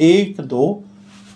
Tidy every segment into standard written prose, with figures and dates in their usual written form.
1, 2,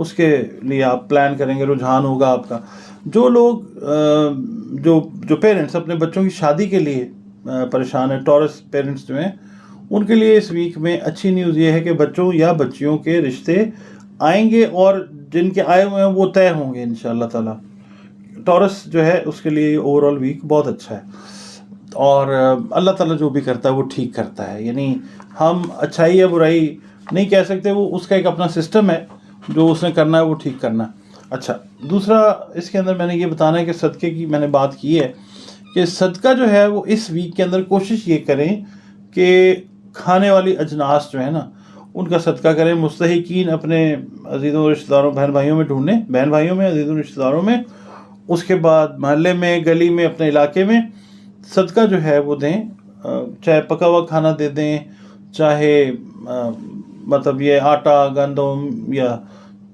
اس کے لیے آپ پلان کریں گے، رجحان ہوگا آپ کا. جو لوگ جو پیرنٹس اپنے بچوں کی شادی کے لیے پریشان ہیں، ٹورس پیرنٹس جو ہیں، ان کے لیے اس ویک میں اچھی نیوز یہ ہے کہ بچوں یا بچیوں کے رشتے آئیں گے، اور جن کے آئے ہوئے ہیں وہ طے ہوں گے انشاءاللہ تعالیٰ. ٹورس جو ہے اس کے لیے اوور آل ویک بہت اچھا ہے، اور اللہ تعالیٰ جو بھی کرتا ہے وہ ٹھیک کرتا ہے. یعنی ہم اچھائی یا برائی نہیں کہہ سکتے، وہ اس کا ایک اپنا سسٹم ہے، جو اس نے کرنا ہے وہ ٹھیک کرنا ہے. اچھا، دوسرا اس کے اندر میں نے یہ بتانا ہے کہ صدقے کی میں نے بات کی ہے کہ صدقہ جو ہے وہ اس ویک کے اندر کوشش یہ کریں کہ کھانے والی اجناس جو ہے نا ان کا صدقہ کریں. مستحقین اپنے عزیزوں رشتہ داروں بہن بھائیوں میں ڈھونڈیں، بہن بھائیوں میں، عزیزوں رشتہ داروں میں. اس کے بعد محلے میں، گلی میں، اپنے علاقے میں صدقہ جو ہے وہ دیں. چاہے پکا ہوا کھانا دے دیں، چاہے مطلب یہ آٹا، گندم یا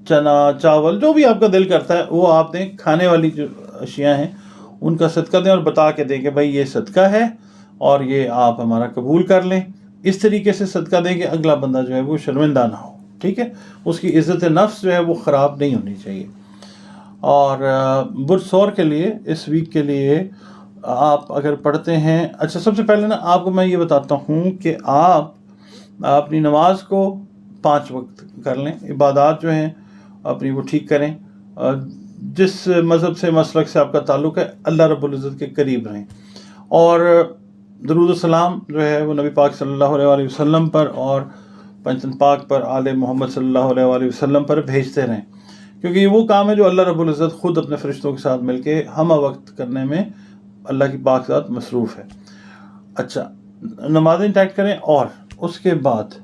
چنا، چاول، جو بھی آپ کا دل کرتا ہے وہ آپ دیں. کھانے والی جو اشیاء ہیں ان کا صدقہ دیں، اور بتا کے دیں کہ بھائی یہ صدقہ ہے اور یہ آپ ہمارا قبول کر لیں. اس طریقے سے صدقہ دیں کہ اگلا بندہ جو ہے وہ شرمندہ نہ ہو. ٹھیک ہے، اس کی عزت نفس جو ہے وہ خراب نہیں ہونی چاہیے. اور برسور کے لیے اس ویک کے لیے آپ اگر پڑھتے ہیں، اچھا سب سے پہلے نا آپ کو میں یہ بتاتا ہوں کہ آپ اپنی نماز کو 5 وقت کر لیں. عبادات جو ہیں اپنی وہ ٹھیک کریں. جس مذہب سے، مسلک سے آپ کا تعلق ہے، اللہ رب العزت کے قریب رہیں. اور درود السلام جو ہے وہ نبی پاک صلی اللہ علیہ وآلہ وسلم پر اور پنجتن پاک پر، آل محمد صلی اللہ علیہ وآلہ وسلم پر بھیجتے رہیں، کیونکہ یہ وہ کام ہے جو اللہ رب العزت خود اپنے فرشتوں کے ساتھ مل کے ہمہ وقت کرنے میں اللہ کی پاک ذات مصروف ہے. اچھا، نمازیں ٹائٹ کریں. اور اس کے بعد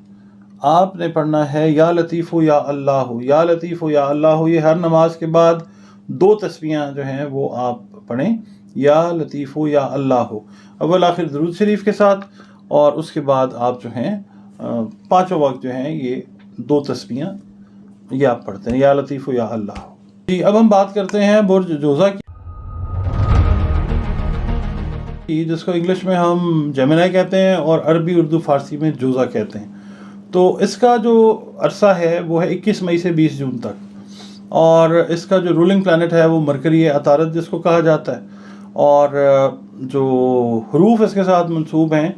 آپ نے پڑھنا ہے یا لطیف یا اللہ، یا لطیف یا اللہ. یہ ہر نماز کے بعد 2 تسبیحاں جو ہیں وہ آپ پڑھیں، یا لطیف یا اللہ، اول آخر درود شریف کے ساتھ. اور اس کے بعد آپ جو ہیں 5 وقت جو ہیں یہ 2 تسبیحاں یہ آپ پڑھتے ہیں، یا لطیف یا اللہ. جی، اب ہم بات کرتے ہیں برج جوزہ کی، جس کو انگلش میں ہم جیمنائی کہتے ہیں اور عربی، اردو، فارسی میں جوزہ کہتے ہیں. تو اس کا جو عرصہ ہے وہ ہے 21 مئی سے 20 جون تک. اور اس کا جو رولنگ پلانٹ ہے وہ مرکری ہے، عطارد جس کو کہا جاتا ہے. اور جو حروف اس کے ساتھ منسوب ہیں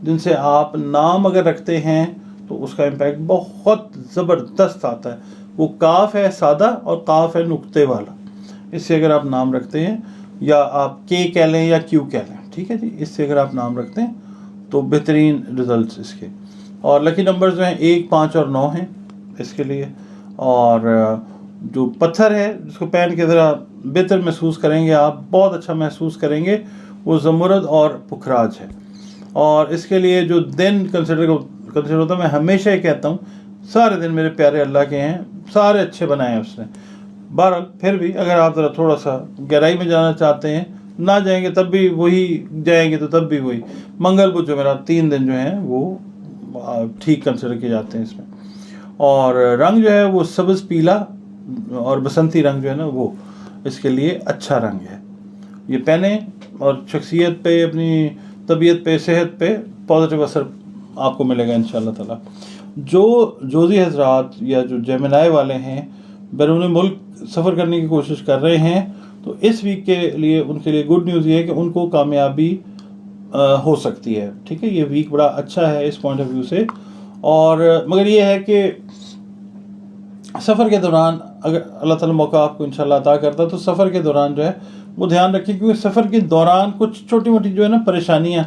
جن سے آپ نام اگر رکھتے ہیں تو اس کا امپیکٹ بہت زبردست آتا ہے. وہ کاف ہے سادہ اور قاف ہے نقطے والا. اس سے اگر آپ نام رکھتے ہیں، یا آپ کے کہہ لیں یا کیو کہہ لیں، ٹھیک ہے جی، اس سے اگر آپ نام رکھتے ہیں تو بہترین رزلٹس اس کے. اور لکی نمبرز جو ہیں 1، 5 اور 9 ہیں اس کے لیے. اور جو پتھر ہے جس کو پہن کے ذرا بہتر محسوس کریں گے، آپ بہت اچھا محسوس کریں گے، وہ زمرد اور پکھراج ہے. اور اس کے لیے جو دن کنسیڈر ہوتا ہے، میں ہمیشہ یہ کہتا ہوں سارے دن میرے پیارے اللہ کے ہیں، سارے اچھے بنائے ہیں اس نے. بہرحال پھر بھی اگر آپ ذرا تھوڑا سا گہرائی میں جانا چاہتے ہیں، نہ جائیں گے تب بھی وہی، جائیں گے تو تب بھی وہی. منگل بدھ جمعرات 3 دن جو ہیں وہ ٹھیک کنسیڈر کیے جاتے ہیں اس میں. اور رنگ جو ہے وہ سبز پیلا اور بسنتی رنگ جو ہے نا وہ اس کے لیے اچھا رنگ ہے. یہ پہنیں اور شخصیت پہ، اپنی طبیعت پہ، صحت پہ پازیٹیو اثر آپ کو ملے گا انشاءاللہ تعالیٰ. جو جوزی حضرات یا جو جیمنائی والے ہیں بیرون ملک سفر کرنے کی کوشش کر رہے ہیں، تو اس ویک کے لیے ان کے لیے گڈ نیوز یہ ہے کہ ان کو کامیابی ہو سکتی ہے. ٹھیک ہے، یہ ویک بڑا اچھا ہے اس پوائنٹ آف ویو سے. اور مگر یہ ہے کہ سفر کے دوران اگر اللہ تعالیٰ موقع آپ کو انشاءاللہ عطا کرتا ہے تو سفر کے دوران جو ہے وہ دھیان رکھیں، کیونکہ سفر کے دوران کچھ چھوٹی موٹی جو ہے نا پریشانیاں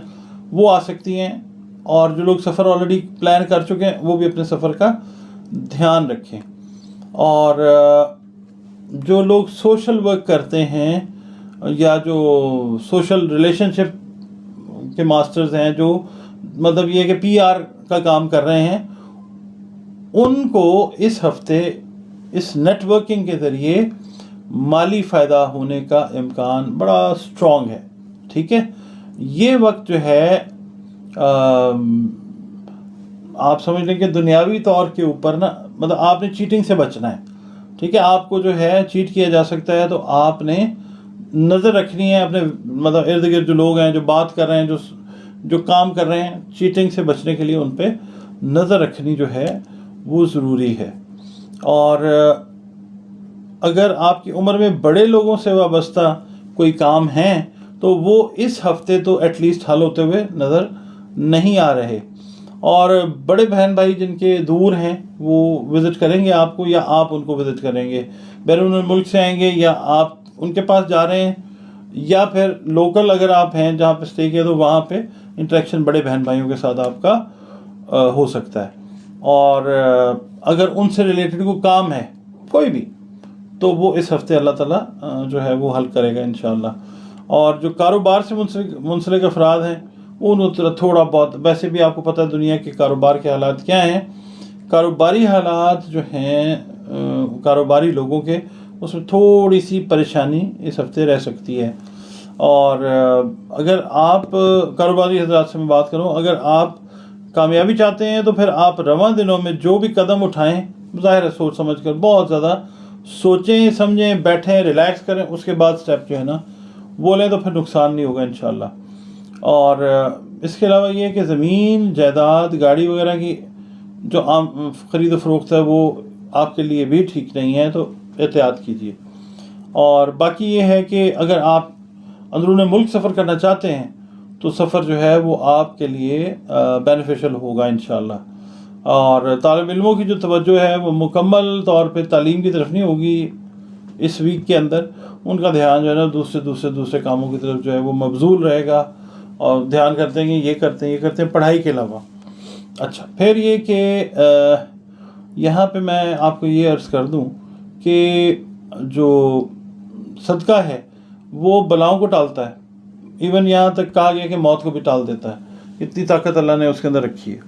وہ آ سکتی ہیں. اور جو لوگ سفر آلریڈی پلان کر چکے ہیں وہ بھی اپنے سفر کا دھیان رکھیں. اور جو لوگ سوشل ورک کرتے ہیں یا جو سوشل ریلیشن شپ کے ماسٹرز ہیں، جو مطلب یہ کہ پی آر کا کام کر رہے ہیں، ان کو اس ہفتے اس نیٹ ورکنگ کے ذریعے مالی فائدہ ہونے کا امکان بڑا اسٹرانگ ہے. ٹھیک ہے، یہ وقت جو ہے آپ سمجھ لیں کہ دنیاوی طور کے اوپر نا، مطلب آپ نے چیٹنگ سے بچنا ہے. ٹھیک ہے، آپ کو جو ہے چیٹ کیا جا سکتا ہے، تو آپ نے نظر رکھنی ہے اپنے مطلب ارد گرد جو لوگ ہیں، جو بات کر رہے ہیں، جو کام کر رہے ہیں، چیٹنگ سے بچنے کے لیے ان پہ نظر رکھنی جو ہے وہ ضروری ہے. اور اگر آپ کی عمر میں بڑے لوگوں سے وابستہ کوئی کام ہیں تو وہ اس ہفتے تو ایٹ لیسٹ حل ہوتے ہوئے نظر نہیں آ رہے. اور بڑے بہن بھائی جن کے دور ہیں وہ وزٹ کریں گے آپ کو یا آپ ان کو وزٹ کریں گے, بیرون ملک سے آئیں گے یا آپ ان کے پاس جا رہے ہیں, یا پھر لوکل اگر آپ ہیں جہاں پہ اسٹے کیا تو وہاں پہ انٹریکشن بڑے بہن بھائیوں کے ساتھ آپ کا ہو سکتا ہے. اور اگر ان سے ریلیٹڈ کوئی کام ہے کوئی بھی تو وہ اس ہفتے اللہ تعالیٰ جو ہے وہ حل کرے گا انشاءاللہ. اور جو کاروبار سے منسلک افراد ہیں وہ تھوڑا بہت, ویسے بھی آپ کو پتہ ہے دنیا کے کاروبار کے حالات کیا ہیں, کاروباری حالات جو ہیں کاروباری لوگوں کے, اس میں تھوڑی سی پریشانی اس ہفتے رہ سکتی ہے. اور اگر آپ کاروباری حضرات سے میں بات کروں, اگر آپ کامیابی چاہتے ہیں تو پھر آپ رواں دنوں میں جو بھی قدم اٹھائیں ظاہر ہے سوچ سمجھ کر, بہت زیادہ سوچیں سمجھیں بیٹھیں ریلیکس کریں, اس کے بعد سٹیپ جو ہے نا وہ لیں تو پھر نقصان نہیں ہوگا انشاءاللہ. اور اس کے علاوہ یہ ہے کہ زمین جائیداد گاڑی وغیرہ کی جو عام خرید و فروخت ہے وہ آپ کے لیے بھی ٹھیک نہیں ہے, تو احتیاط کیجیے. اور باقی یہ ہے کہ اگر آپ اندرون ملک سفر کرنا چاہتے ہیں تو سفر جو ہے وہ آپ کے لیے بینیفیشل ہوگا انشاءاللہ. اور طالب علموں کی جو توجہ ہے وہ مکمل طور پہ تعلیم کی طرف نہیں ہوگی اس ویک کے اندر, ان کا دھیان جو ہے نا دوسرے کاموں کی طرف جو ہے وہ مبذول رہے گا, اور دھیان کرتے ہیں کہ یہ کرتے ہیں پڑھائی کے علاوہ. اچھا, پھر یہ کہ یہاں پہ میں آپ کو یہ عرض کر دوں کہ جو صدقہ ہے وہ بلاؤں کو ٹالتا ہے, ایون یہاں تک کہا گیا کہ موت کو بھی ٹال دیتا ہے, اتنی طاقت اللہ نے اس کے اندر رکھی ہے.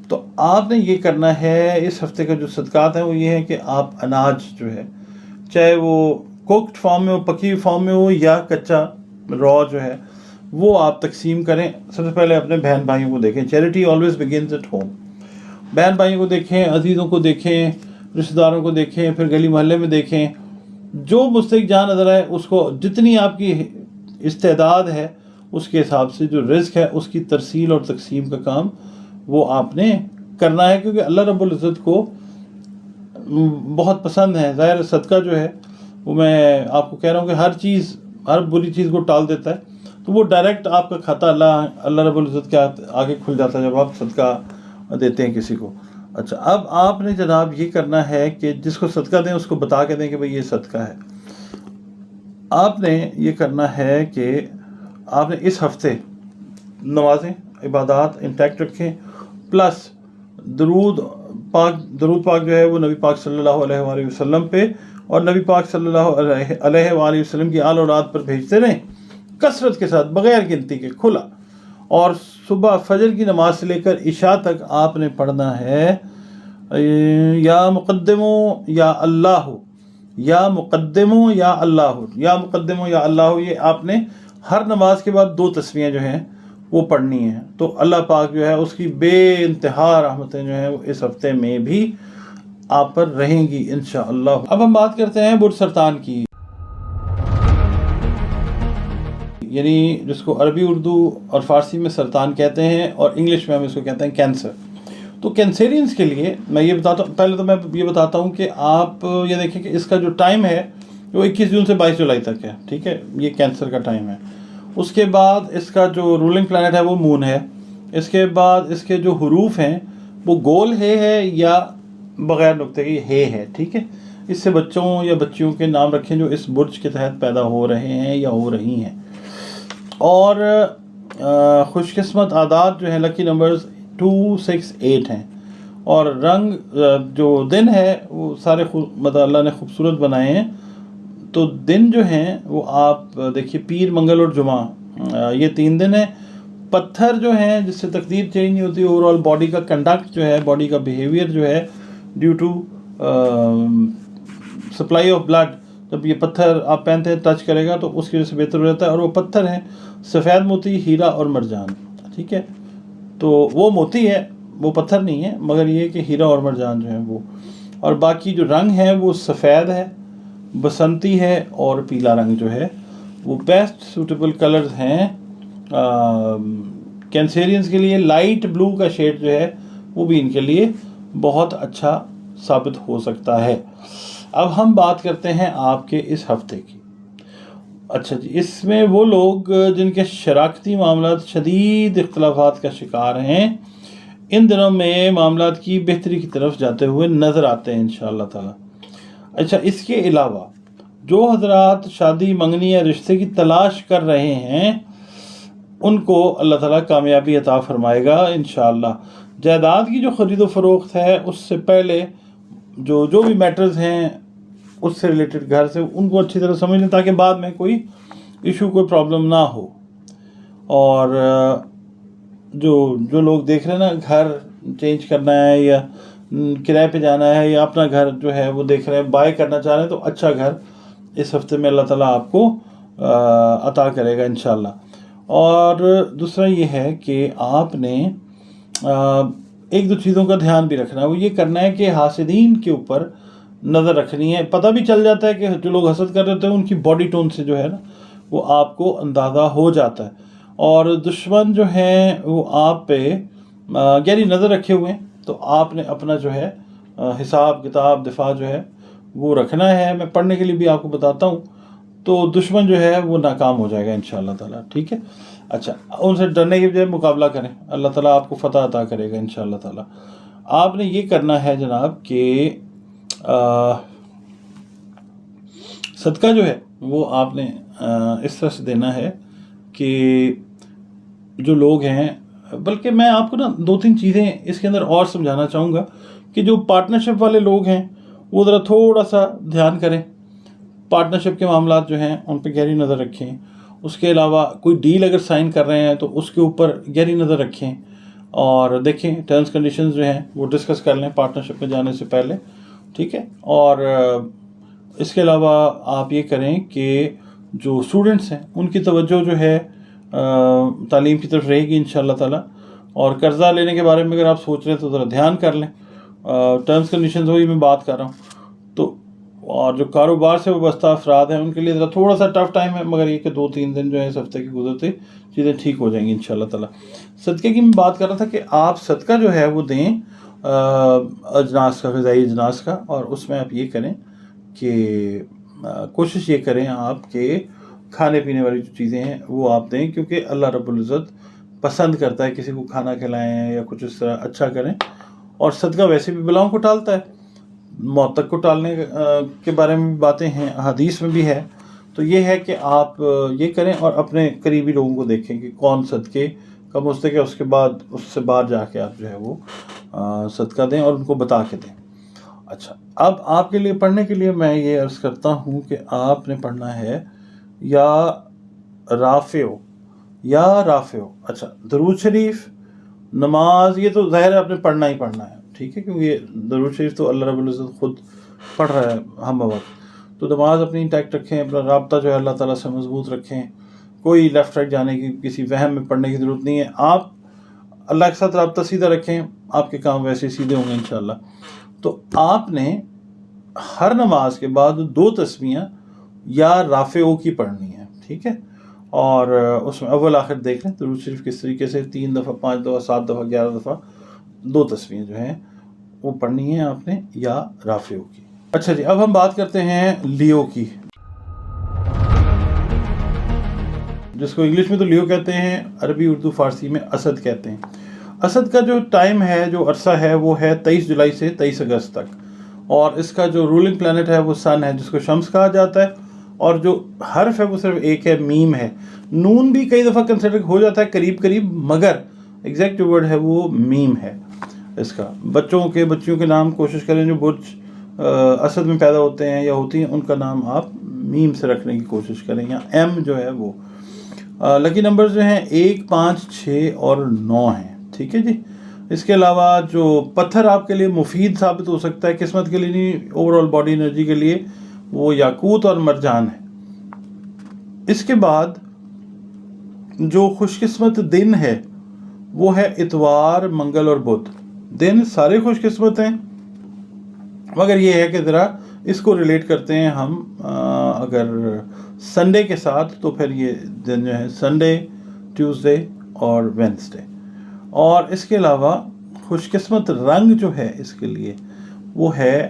تو آپ نے یہ کرنا ہے, اس ہفتے کا جو صدقات ہیں وہ یہ ہے کہ آپ اناج جو ہے چاہے وہ کوکڈ فارم میں ہو, پکی فارم میں ہو, یا کچا را جو ہے وہ آپ تقسیم کریں. سب سے پہلے اپنے بہن بھائیوں کو دیکھیں, charity always begins at home. بہن بھائیوں کو دیکھیں, عزیزوں کو دیکھیں, رشتہ داروں کو دیکھیں, پھر گلی محلے میں دیکھیں, جو مستحق جان نظر آئے اس کو جتنی آپ کی استعداد ہے اس کے حساب سے جو رزق ہے اس کی ترسیل اور تقسیم کا کام وہ آپ نے کرنا ہے, کیونکہ اللہ رب العزت کو بہت پسند ہے. ظاہر صدقہ جو ہے وہ میں آپ کو کہہ رہا ہوں کہ ہر بری چیز کو ٹال دیتا ہے, تو وہ ڈائریکٹ آپ کا کھاتا اللہ رب العزت کے آگے کھل جاتا ہے جب آپ صدقہ دیتے ہیں کسی کو. اچھا, اب آپ نے جناب یہ کرنا ہے کہ جس کو صدقہ دیں اس کو بتا کے دیں کہ بھئی یہ صدقہ ہے. آپ نے یہ کرنا ہے کہ آپ نے اس ہفتے نمازیں عبادات انٹیکٹ رکھیں, پلس درود پاک جو ہے وہ نبی پاک صلی اللہ علیہ وآلہ وسلم پہ اور نبی پاک صلی اللہ علیہ وآلہ وسلم کی آل اولاد پر بھیجتے رہیں کثرت کے ساتھ بغیر گنتی کے کھلا. اور صبح فجر کی نماز سے لے کر عشاء تک آپ نے پڑھنا ہے یا مقدمو یا اللہ, یا مقدمو یا اللہ, یا مقدمو یا اللہ. یہ آپ نے ہر نماز کے بعد 2 تسبیحیں جو ہیں وہ پڑھنی ہیں. تو اللہ پاک جو ہے اس کی بے انتہا رحمتیں جو ہیں وہ اس ہفتے میں بھی آپ پر رہیں گی انشاءاللہ. اب ہم بات کرتے ہیں بر سرطان کی, یعنی جس کو عربی اردو اور فارسی میں سرطان کہتے ہیں اور انگلش میں ہم اس کو کہتے ہیں کینسر. تو کینسرینز کے لیے میں یہ بتاتا ہوں, پہلے تو میں یہ بتاتا ہوں کہ آپ یہ دیکھیں کہ اس کا جو ٹائم ہے وہ 21 جون سے 22 جولائی تک ہے, ٹھیک ہے, یہ کینسر کا ٹائم ہے. اس کے بعد اس کا جو رولنگ پلانٹ ہے وہ مون ہے. اس کے بعد اس کے جو حروف ہیں وہ گول ہے یا بغیر نقطے کی ہے, ٹھیک ہے. اس سے بچوں یا بچیوں کے نام رکھیں جو اس برج کے تحت پیدا ہو رہے ہیں یا ہو رہی ہیں. اور خوش قسمت اعداد جو ہیں لکی نمبرز 2 6 8 ہیں. اور رنگ جو دن ہے وہ سارے مطلب اللہ نے خوبصورت بنائے ہیں. تو دن جو ہیں وہ آپ دیکھیے پیر منگل اور جمعہ یہ 3 دن ہیں. پتھر جو ہیں جس سے تقدیر چینج نہیں ہوتی, اوور آل باڈی کا کنڈکٹ جو ہے, باڈی کا بیہیویئر جو ہے due to supply of blood, جب یہ پتھر آپ پہنتے ہیں ٹچ کرے گا تو اس کی وجہ سے بہتر ہو جاتا ہے. اور وہ پتھر ہیں سفید موتی, ہیرا اور مرجان, ٹھیک ہے. تو وہ موتی ہے, وہ پتھر نہیں ہے, مگر یہ کہ ہیرا اور مرجان جو ہیں وہ. اور باقی جو رنگ ہے وہ سفید ہے, بسنتی ہے اور پیلا رنگ جو ہے وہ بیسٹ سوٹیبل کلرز ہیں کینسیرینز کے لیے. لائٹ بلو کا شیڈ جو ہے وہ بھی ان کے لیے بہت اچھا ثابت ہو سکتا ہے. اب ہم بات کرتے ہیں آپ کے اس ہفتے کی. اچھا جی، اس میں وہ لوگ جن کے شراکتی معاملات شدید اختلافات کا شکار ہیں، ان دنوں میں معاملات کی بہتری کی طرف جاتے ہوئے نظر آتے ہیں انشاءاللہ تعالی. اچھا، اس کے علاوہ جو حضرات شادی منگنی یا رشتے کی تلاش کر رہے ہیں ان کو اللہ تعالیٰ کامیابی عطا فرمائے گا انشاءاللہ. جائیداد کی جو خرید و فروخت ہے اس سے پہلے جو بھی میٹرز ہیں اس سے ریلیٹڈ گھر سے، ان کو اچھی طرح سمجھ لیں تاکہ بعد میں کوئی ایشو، کوئی پرابلم نہ ہو. اور جو لوگ دیکھ رہے ہیں نا گھر چینج کرنا ہے یا کرائے پہ جانا ہے یا اپنا گھر جو ہے وہ دیکھ رہے ہیں، بائی کرنا چاہ رہے ہیں، تو اچھا گھر اس ہفتے میں اللہ تعالیٰ آپ کو عطا کرے گا انشاءاللہ. اور دوسرا یہ ہے کہ آپ نے ایک دو چیزوں کا دھیان بھی رکھنا ہے. وہ یہ کرنا ہے کہ حاسدین کے اوپر نظر رکھنی ہے. پتہ بھی چل جاتا ہے کہ جو لوگ حسد کر رہے ہوتے ہیں ان کی باڈی ٹون سے جو ہے نا وہ آپ کو اندازہ ہو جاتا ہے. اور دشمن جو ہیں وہ آپ پہ گہری نظر رکھے ہوئے ہیں، تو آپ نے اپنا جو ہے حساب کتاب دفاع جو ہے وہ رکھنا ہے. میں پڑھنے کے لیے بھی آپ کو بتاتا ہوں، تو دشمن جو ہے وہ ناکام ہو جائے گا انشاءاللہ تعالیٰ. ٹھیک ہے. اچھا، ان سے ڈرنے کی بجائے مقابلہ کریں، اللہ تعالیٰ آپ کو فتح عطا کرے گا انشاءاللہ تعالیٰ. آپ نے یہ کرنا ہے جناب کہ صدقہ جو ہے وہ آپ نے اس طرح سے دینا ہے کہ جو لوگ ہیں، بلکہ میں آپ کو نا 2-3 چیزیں اس کے اندر اور سمجھانا چاہوں گا کہ جو پارٹنرشپ والے لوگ ہیں وہ ذرا تھوڑا سا دھیان کریں. پارٹنرشپ کے معاملات جو ہیں ان پہ گہری نظر رکھیں. اس کے علاوہ کوئی ڈیل اگر سائن کر رہے ہیں تو اس کے اوپر گہری نظر رکھیں اور دیکھیں ٹرمز کنڈیشنز جو ہیں وہ ڈسکس کر لیں پارٹنرشپ میں جانے سے پہلے. ٹھیک ہے. اور اس کے علاوہ آپ یہ کریں کہ جو اسٹوڈنٹس ہیں ان کی توجہ جو ہے تعلیم کی طرف رہے گی انشاءاللہ تعالیٰ. اور قرضہ لینے کے بارے میں اگر آپ سوچ رہے ہیں تو ذرا دھیان کر لیں. ٹرمز کنڈیشنز وہی میں بات کر رہا ہوں. تو اور جو کاروبار سے وابستہ افراد ہیں ان کے لیے ذرا تھوڑا سا ٹف ٹائم ہے، مگر یہ کہ 2-3 دن جو ہے اس ہفتے کے گزرتے چیزیں ٹھیک ہو جائیں گی انشاءاللہ تعالیٰ. صدقے کی میں بات کر رہا تھا کہ آپ صدقہ جو ہے وہ دیں اجناس کا، غذائی اجناس کا. اور اس میں آپ یہ کریں کہ کوشش یہ کریں آپ کہ کھانے پینے والی جو چیزیں ہیں وہ آپ دیں، کیونکہ اللہ رب العزت پسند کرتا ہے کسی کو کھانا کھلائیں یا کچھ اس طرح اچھا کریں. اور صدقہ ویسے بھی بلاؤں کو ٹالتا ہے، موت تک کو ٹالنے کے بارے میں بھی باتیں ہیں، حدیث میں بھی ہے. تو یہ ہے کہ آپ یہ کریں اور اپنے قریبی لوگوں کو دیکھیں کہ کون صدقے کا مستحق ہے، اس کے بعد اس سے باہر جا کے آپ جو ہے وہ صدقہ دیں اور ان کو بتا کے دیں. اچھا، اب آپ کے لیے پڑھنے کے لیے میں یہ عرض کرتا ہوں کہ آپ نے پڑھنا ہے یا رافع. اچھا، درود شریف، نماز، یہ تو ظاہر ہے آپ نے پڑھنا ہی پڑھنا ہے. ٹھیک ہے، کیونکہ یہ درود شریف تو اللہ رب العزت خود پڑھ رہا ہے ہم وقت. تو نماز اپنی انٹیکٹ رکھیں، اپنا رابطہ جو ہے اللہ تعالیٰ سے مضبوط رکھیں. کوئی لیفٹ رائٹ جانے کی، کسی وہم میں پڑھنے کی ضرورت نہیں ہے. آپ اللہ کے ساتھ رابطہ سیدھا رکھیں، آپ کے کام ویسے سیدھے ہوں گے انشاءاللہ. تو آپ نے ہر نماز کے بعد 2 تسمیاں یا رافع کی پڑھنی ہے. ٹھیک ہے. اور اس میں اول آخر دیکھ لیں درود شریف کس طریقے سے 3 دفعہ، 5 دفعہ، 7 دفعہ، 11 دفعہ 2 تسمیاں جو ہیں وہ پڑھنی ہیں آپ نے یا رافع کی. اچھا جی، اب ہم بات کرتے ہیں لیو کی، جس کو انگلش میں تو لیو کہتے ہیں، عربی اردو فارسی میں اسد کہتے ہیں. اسد کا جو ٹائم ہے، جو عرصہ ہے، وہ ہے 23 جولائی سے 23 اگست تک. اور اس کا جو رولنگ پلانٹ ہے وہ سن ہے، جس کو شمس کہا جاتا ہے. اور جو حرف ہے وہ صرف ایک ہے، میم ہے. نون بھی کئی دفعہ کنسیڈر ہو جاتا ہے قریب، مگر ایگزیکٹ جو ورڈ ہے وہ میم ہے اس کا. بچیوں کے نام کوشش کریں جو برج اسد میں پیدا ہوتے ہیں یا ہوتی ہیں، ان کا نام آپ میم سے رکھنے کی کوشش کریں، یا ایم جو ہے وہ. لکی نمبرز جو ہیں 1، 5، 6 اور 9 ہیں. ٹھیک ہے جی. اس کے علاوہ جو پتھر آپ کے لیے مفید ثابت ہو سکتا ہے، قسمت کے لیے نہیں، اوور آل باڈی انرجی کے لیے، وہ یاقوت اور مرجان ہے. اس کے بعد جو خوش قسمت دن ہے وہ ہے اتوار، منگل اور بدھ. دن سارے خوش قسمت ہیں، مگر یہ ہے کہ ذرا اس کو ریلیٹ کرتے ہیں ہم اگر سنڈے کے ساتھ، تو پھر یہ دن جو ہے سنڈے، ٹیوزڈے اور وینسڈے. اور اس کے علاوہ خوش قسمت رنگ جو ہے اس کے لیے وہ ہے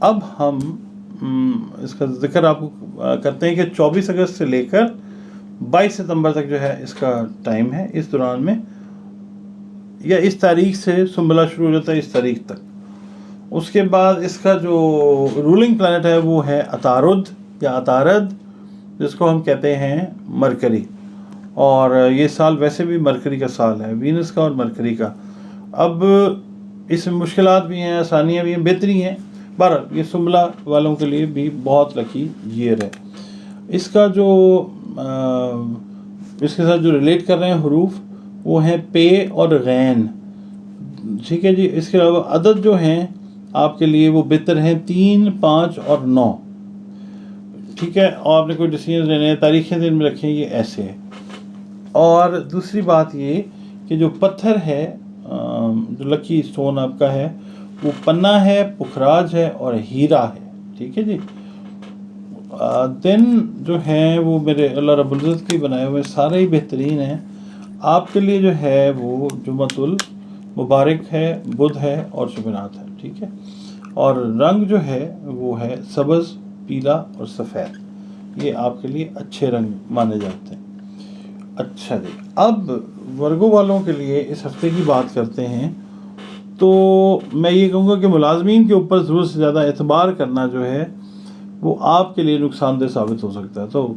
اب ہم اس کا ذکر آپ کو کرتے ہیں کہ 24 اگست سے لے کر 22 ستمبر تک جو ہے اس کا ٹائم ہے. اس دوران میں یا اس تاریخ سے سنبلہ شروع ہو جاتا ہے اس تاریخ تک. اس کے بعد اس کا جو رولنگ پلانٹ ہے وہ ہے عطارد یا عطارد، جس کو ہم کہتے ہیں مرکری. اور یہ سال ویسے بھی مرکری کا سال ہے، وینس کا اور مرکری کا. اب اس میں مشکلات بھی ہیں، آسانیاں بھی ہیں، بہتری ہیں. بہرحال یہ سنبلہ والوں کے لیے بھی بہت لکی ایئر ہے. اس کا جو اس کے ساتھ جو ریلیٹ کر رہے ہیں حروف وہ ہیں پے اور غین. ٹھیک ہے جی. اس کے علاوہ عدد جو ہیں آپ کے لیے وہ بہتر ہیں 3، 5 اور 9. ٹھیک ہے. اور آپ نے کوئی ڈیسیجن لینے ہیں، تاریخیں دن میں رکھیں، یہ ایسے ہے. اور دوسری بات یہ کہ جو پتھر ہے جو لکی اسٹون آپ کا ہے وہ پنا ہے، پکھراج ہے اور ہیرا ہے. ٹھیک ہے جی. دن جو ہیں وہ میرے اللہ رب العزت کے بنائے ہوئے سارے ہی بہترین ہیں. آپ کے لیے جو ہے وہ جمعۃ المبارک ہے، بدھ ہے اور شبنات ہے. ٹھیک ہے. اور رنگ جو ہے وہ ہے سبز، پیلا اور سفید. یہ آپ کے لیے اچھے رنگ مانے جاتے ہیں. اچھا جی. اب ورگو والوں کے لیے اس ہفتے کی بات کرتے ہیں. تو میں یہ کہوں گا کہ ملازمین کے اوپر ضرورت سے زیادہ اعتبار کرنا جو ہے وہ آپ کے لیے نقصان دہ ثابت ہو سکتا ہے. تو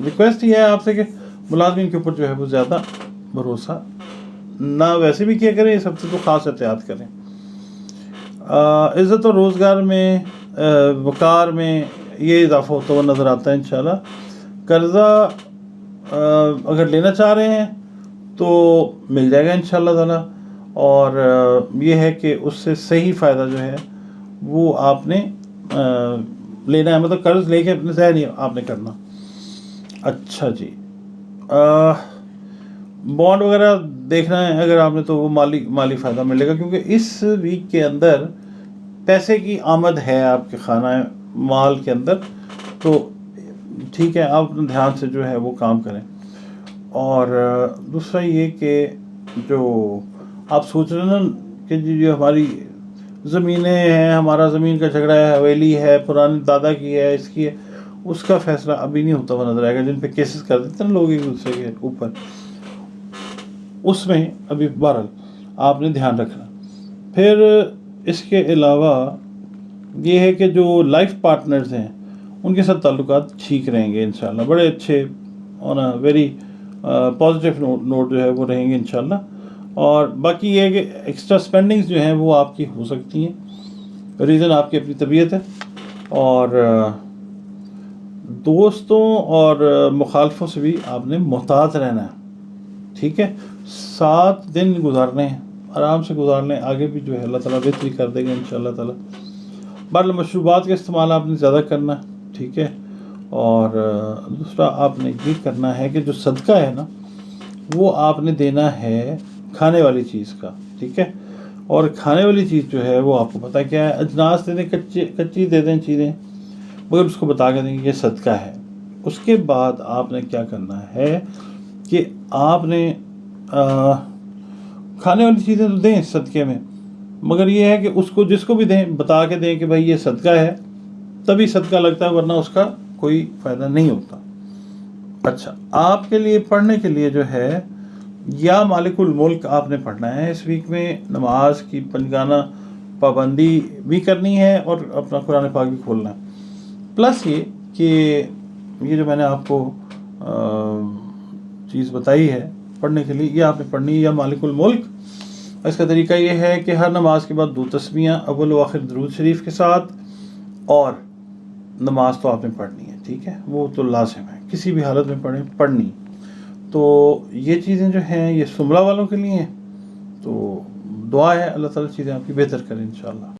ریکویسٹ یہ ہے آپ سے کہ ملازمین کے اوپر جو ہے وہ زیادہ بھروسہ نہ ویسے بھی کیا کریں، اس ہفتے تو خاص احتیاط کریں. عزت و روزگار میں، وقار میں یہ اضافہ ہوتا ہوا نظر آتا ہے انشاءاللہ. قرضہ اگر لینا چاہ رہے ہیں تو مل جائے گا انشاءاللہ تعالی. اور یہ ہے کہ اس سے صحیح فائدہ جو ہے وہ آپ نے لینا ہے، مطلب قرض لے کے اپنے ضائع نہیں آپ نے کرنا. اچھا جی. بانڈ وغیرہ دیکھنا ہے اگر آپ نے تو وہ مالی فائدہ ملے گا، کیونکہ اس ویک کے اندر پیسے کی آمد ہے آپ کے خانہ مال کے اندر. تو ٹھیک ہے، آپ اپنے دھیان سے جو ہے وہ کام کریں. اور دوسرا یہ کہ جو آپ سوچ رہے ہیں نا کہ جو ہماری زمینیں ہیں، ہمارا زمین کا جھگڑا ہے، حویلی ہے، پرانی دادا کی ہے، اس کی ہے، اس کا فیصلہ ابھی نہیں ہوتا ہوا نظر آئے گا. جن پہ کیسز کر دیتے ہیں لوگ ایک دوسرے کے اوپر، اس میں ابھی بہرحال آپ نے دھیان رکھنا. پھر اس کے علاوہ یہ ہے کہ جو لائف پارٹنرز ہیں ان کے ساتھ تعلقات ٹھیک رہیں گے انشاءاللہ، بڑے اچھے اور ویری پازیٹیو نوٹ جو ہے وہ رہیں گے انشاءاللہ. اور باقی یہ ہے کہ ایکسٹرا سپینڈنگز جو ہیں وہ آپ کی ہو سکتی ہیں، ریزن آپ کی اپنی طبیعت ہے. اور دوستوں اور مخالفوں سے بھی آپ نے محتاط رہنا ہے. ٹھیک ہے. 7 دن گزارنے ہیں، آرام سے گزار لیں، آگے بھی جو ہے اللہ تعالیٰ بہتری کر دے گا انشاءاللہ تعالیٰ. بہرحال مشروبات کا استعمال آپ نے زیادہ کرنا ہے. ٹھیک ہے. اور دوسرا آپ نے یہ کرنا ہے کہ جو صدقہ ہے نا وہ آپ نے دینا ہے کھانے والی چیز کا. ٹھیک ہے. اور کھانے والی چیز جو ہے وہ آپ کو پتہ کیا ہے، اجناس دے دیں، کچی دے دیں چیزیں، مگر اس کو بتا کے دیں کہ یہ صدقہ ہے. اس کے بعد آپ نے کیا کرنا ہے کہ آپ نے کھانے والی چیزیں تو دیں صدقے میں، مگر یہ ہے کہ اس کو جس کو بھی دیں بتا کے دیں کہ بھائی یہ صدقہ ہے، تبھی صدقہ لگتا ہے، ورنہ اس کا کوئی فائدہ نہیں ہوتا. اچھا. آپ کے لیے پڑھنے کے لیے جو ہے یا مالک الملک آپ نے پڑھنا ہے. اس ویک میں نماز کی پنجگانہ پابندی بھی کرنی ہے اور اپنا قرآن پاک بھی کھولنا ہے. پلس یہ کہ یہ جو میں نے آپ کو چیز بتائی ہے پڑھنے کے لیے، یہ آپ نے پڑھنی ہے یا مالک الملک. اس کا طریقہ یہ ہے کہ ہر نماز کے بعد 2 تسمیاں اول و آخر درود شریف کے ساتھ، اور نماز تو آپ نے پڑھنی ہے. ٹھیک ہے. وہ تو لازم ہے، کسی بھی حالت میں پڑھنی. تو یہ چیزیں جو ہیں یہ سنبلہ والوں کے لیے ہیں. تو دعا ہے اللہ تعالیٰ چیزیں آپ کی بہتر کریں انشاءاللہ.